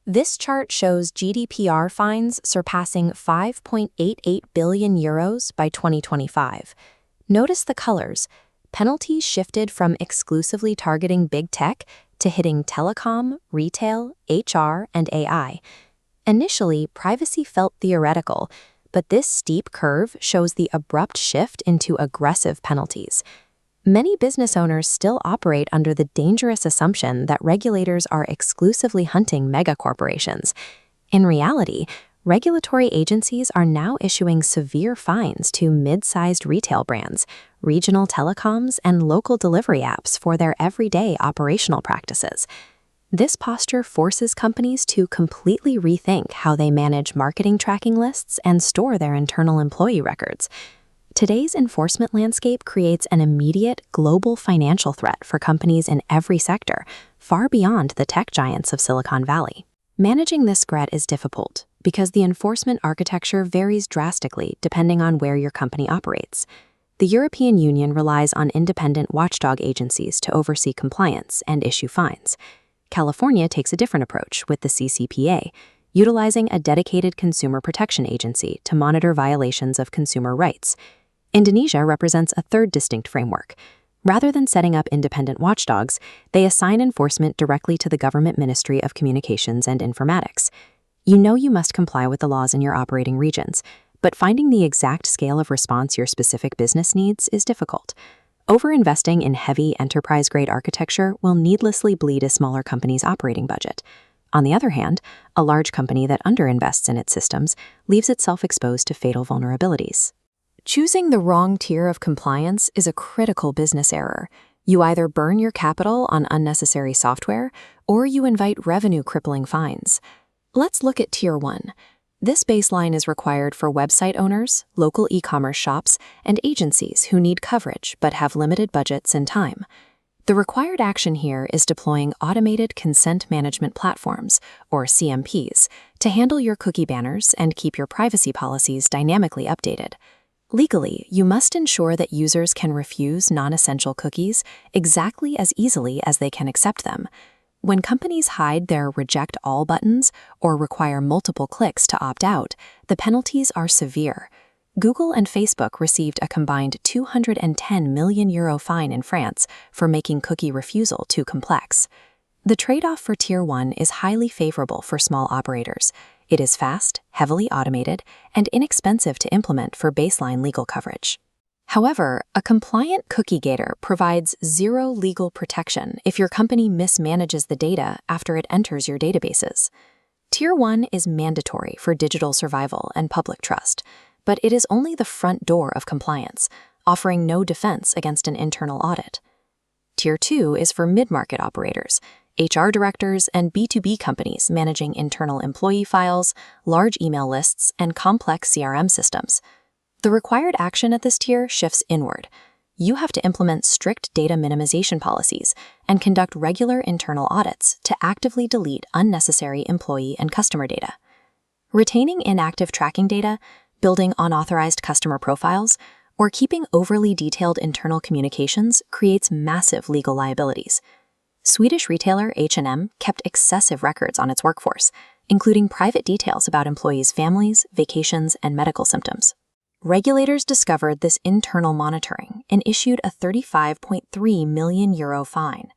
This chart shows GDPR fines surpassing 5.88 billion euros by 2025. Notice the colors. Penalties shifted from exclusively targeting big tech to hitting telecom, retail, HR, and AI. Initially, privacy felt theoretical, but this steep curve shows the abrupt shift into aggressive penalties. Many business owners still operate under the dangerous assumption that regulators are exclusively hunting megacorporations. In reality, regulatory agencies are now issuing severe fines to mid-sized retail brands, regional telecoms, and local delivery apps for their everyday operational practices. This posture forces companies to completely rethink how they manage marketing tracking lists and store their internal employee records. Today's enforcement landscape creates an immediate global financial threat for companies in every sector, far beyond the tech giants of Silicon Valley. Managing this threat is difficult because the enforcement architecture varies drastically depending on where your company operates. The European Union relies on independent watchdog agencies to oversee compliance and issue fines. California takes a different approach with the CCPA, utilizing a dedicated consumer protection agency to monitor violations of consumer rights. Indonesia represents a third distinct framework. Rather than setting up independent watchdogs, they assign enforcement directly to the Government Ministry of Communications and Informatics. You know you must comply with the laws in your operating regions, but finding the exact scale of response your specific business needs is difficult. Overinvesting in heavy enterprise-grade architecture will needlessly bleed a smaller company's operating budget. On the other hand, a large company that underinvests in its systems leaves itself exposed to fatal vulnerabilities. Choosing the wrong tier of compliance is a critical business error. You either burn your capital on unnecessary software, or you invite revenue-crippling fines. Let's look at Tier 1. This baseline is required for website owners, local e-commerce shops, and agencies who need coverage but have limited budgets and time. The required action here is deploying automated consent management platforms, or CMPs, to handle your cookie banners and keep your privacy policies dynamically updated. Legally, you must ensure that users can refuse non-essential cookies exactly as easily as they can accept them. When companies hide their Reject All buttons or require multiple clicks to opt out, the penalties are severe. Google and Facebook received a combined €210 million fine in France for making cookie refusal too complex. The trade-off for Tier 1 is highly favorable for small operators. It is fast, heavily automated, and inexpensive to implement for baseline legal coverage. However, a compliant cookie gator provides zero legal protection if your company mismanages the data after it enters your databases. Tier 1 is mandatory for digital survival and public trust, but it is only the front door of compliance, offering no defense against an internal audit. Tier 2 is for mid-market operators, HR directors, and B2B companies managing internal employee files, large email lists, and complex CRM systems. The required action at this tier shifts inward. You have to implement strict data minimization policies and conduct regular internal audits to actively delete unnecessary employee and customer data. Retaining inactive tracking data, building unauthorized customer profiles, or keeping overly detailed internal communications creates massive legal liabilities. Swedish retailer H&M kept excessive records on its workforce, including private details about employees' families, vacations, and medical symptoms. Regulators discovered this internal monitoring and issued a €35.3 million fine.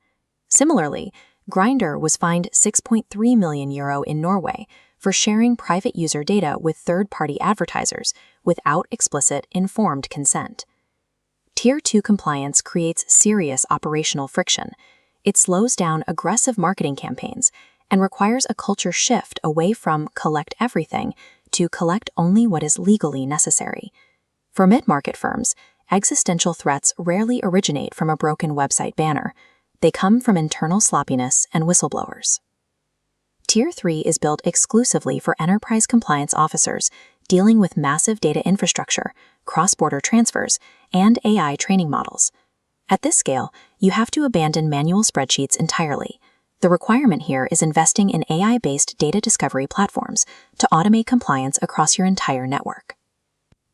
Similarly, Grindr was fined €6.3 million in Norway for sharing private user data with third-party advertisers without explicit, informed consent. Tier 2 compliance creates serious operational friction. It slows down aggressive marketing campaigns and requires a culture shift away from collect everything to collect only what is legally necessary. For mid-market firms, existential threats rarely originate from a broken website banner. They come from internal sloppiness and whistleblowers. Tier 3 is built exclusively for enterprise compliance officers dealing with massive data infrastructure, cross-border transfers, and AI training models. At this scale, you have to abandon manual spreadsheets entirely. The requirement here is investing in AI-based data discovery platforms to automate compliance across your entire network.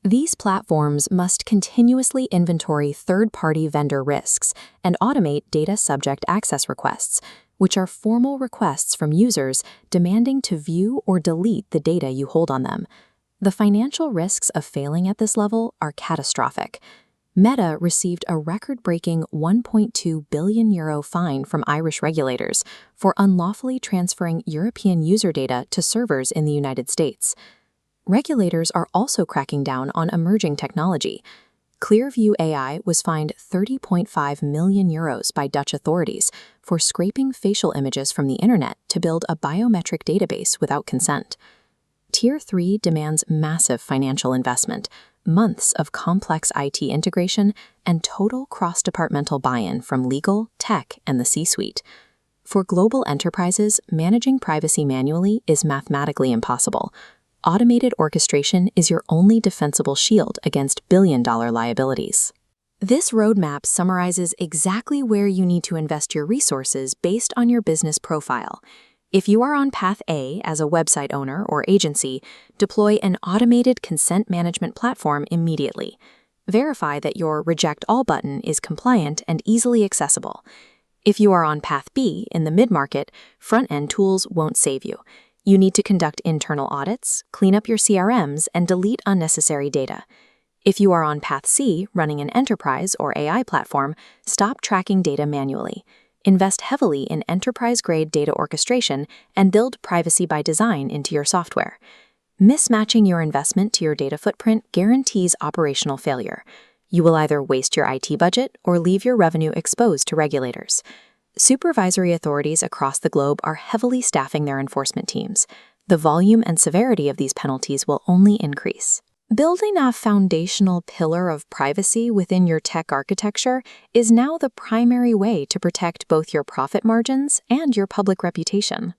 These platforms must continuously inventory third-party vendor risks and automate data subject access requests, which are formal requests from users demanding to view or delete the data you hold on them. The financial risks of failing at this level are catastrophic. Meta received a record-breaking €1.2 billion fine from Irish regulators for unlawfully transferring European user data to servers in the United States. Regulators are also cracking down on emerging technology. Clearview AI was fined €30.5 million by Dutch authorities for scraping facial images from the internet to build a biometric database without consent. Tier 3 demands massive financial investment, months of complex IT integration, and total cross-departmental buy-in from legal, tech, and the C-suite. For global enterprises, managing privacy manually is mathematically impossible. Automated orchestration is your only defensible shield against billion-dollar liabilities. This roadmap summarizes exactly where you need to invest your resources based on your business profile. If you are on path A as a website owner or agency, deploy an automated consent management platform immediately. Verify that your Reject All button is compliant and easily accessible. If you are on path B in the mid-market, front-end tools won't save you. You need to conduct internal audits, clean up your CRMs, and delete unnecessary data. If you are on path C, running an enterprise or AI platform, stop tracking data manually. Invest heavily in enterprise-grade data orchestration and build privacy by design into your software. Mismatching your investment to your data footprint guarantees operational failure. You will either waste your IT budget or leave your revenue exposed to regulators. Supervisory authorities across the globe are heavily staffing their enforcement teams. The volume and severity of these penalties will only increase. Building a foundational pillar of privacy within your tech architecture is now the primary way to protect both your profit margins and your public reputation.